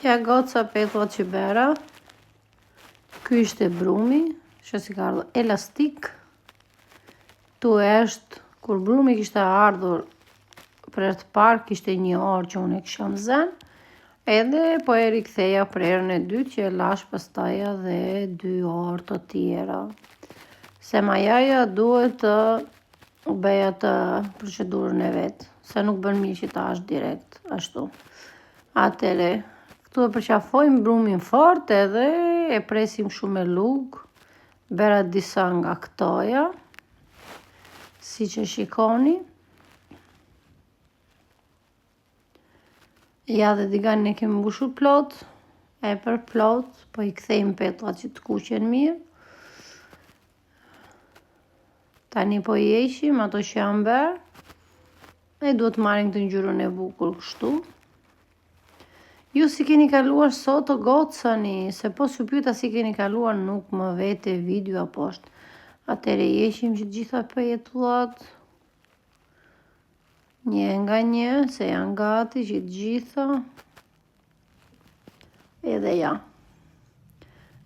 Ja goca petlla qibera. Ky ishte brumi, që si ka ardhur elastik. Tu është, kur brumi kishte ardhur për herë të parë, kishte 1 orë që unë e kisha në zen, edhe po e riktheja për herën e dytë që e lash pastaj edhe 2 orë të tjera. Se majaja duhet të bëj atë procedurën e vet, se nuk bën mirë që ta hash direkt ashtu. Atëre, këtu e përqafojmë brumin fort edhe e presim shumë me lugë. Bëra disa nga këtoja, si që shikoni. Ja dhe digan ne kemi mbushur plot, e për plot, po i kthejmë petullat që të kuqen mirë. Tani po i heqim ato që janë bërë, e duhet marrin këtë ngjyrën e bukur kështu. Ju si keni kaluar sot o gocani, se po s'ju pyeta si keni kaluar nuk më vete video poshtë. Atëre i heqim që gjitha petullat, një nga një, se janë gati që gjitha. Edhe ja.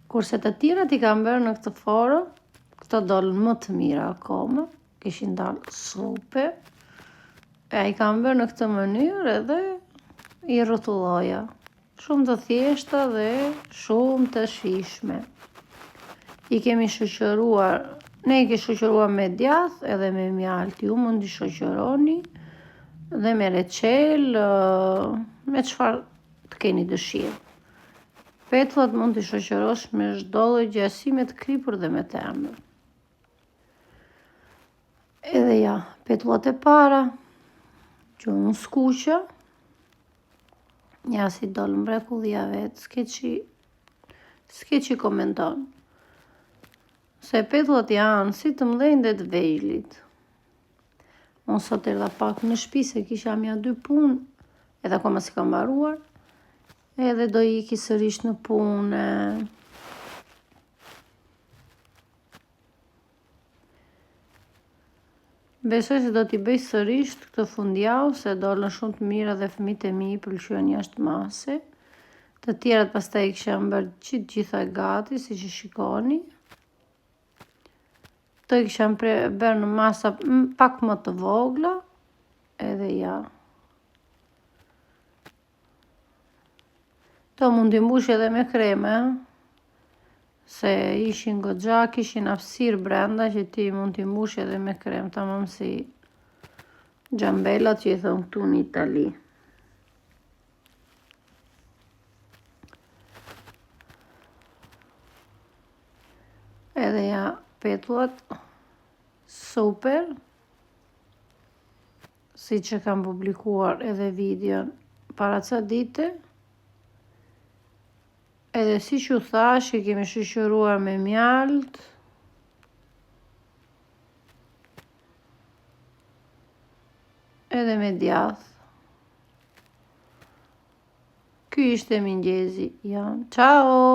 Kurse të tjerat i kam bërë në këtë formë, këto dolën më të mira akoma, kishin dalë super. E i kam bërë në këtë mënyrë edhe i rrotulloja. Shumë të thjeshta dhe shumë të shijshme. I kemi shoqëruar, ne i kemi shoqëruar me djath edhe me mjalt. Ju mund t'i shoqëroni dhe me reçel, me çfarë të keni dëshirë. Petullat mund t'i shoqërosh me çdo lloj gjasi, me të kripur dhe me të ëmbël. Edhe ja, petullat e para që unë skuqa. Ja si dolë mrekullia vetë, s'ke që komenton. Se petullat janë si të mëdhenj dhe të vegjlit. Unë sot erdha pak në shtëpi se kisha mja 2 punë, edhe akoma si kam mbaruar, edhe do iki sërish në punë. Besoj se do t'i bëj sërish këtë fundjavë, se dolën shumë të mira dhe fëmijët e mi i pëlqyen jashtë mase. Të tjerat pastaj i kisha bërë që gjitha gati, si që shikoni. Të i kisha bërë në masa pak më të vogla, edhe ja. To mund t'i mbush edhe me kreme, se ishin goxha, kishin hapësirë brenda që ti mund t'i mbush edhe me krem, tamam si xhambellat që i thon këtu në Itali. Edhe ja petullat super, si që kam publikuar edhe videon para ca dite. Edhe si që thash, i kemi shoqëruar me mjalt. Edhe me djath. Ky ishte mëngjesi. Ja, ciao!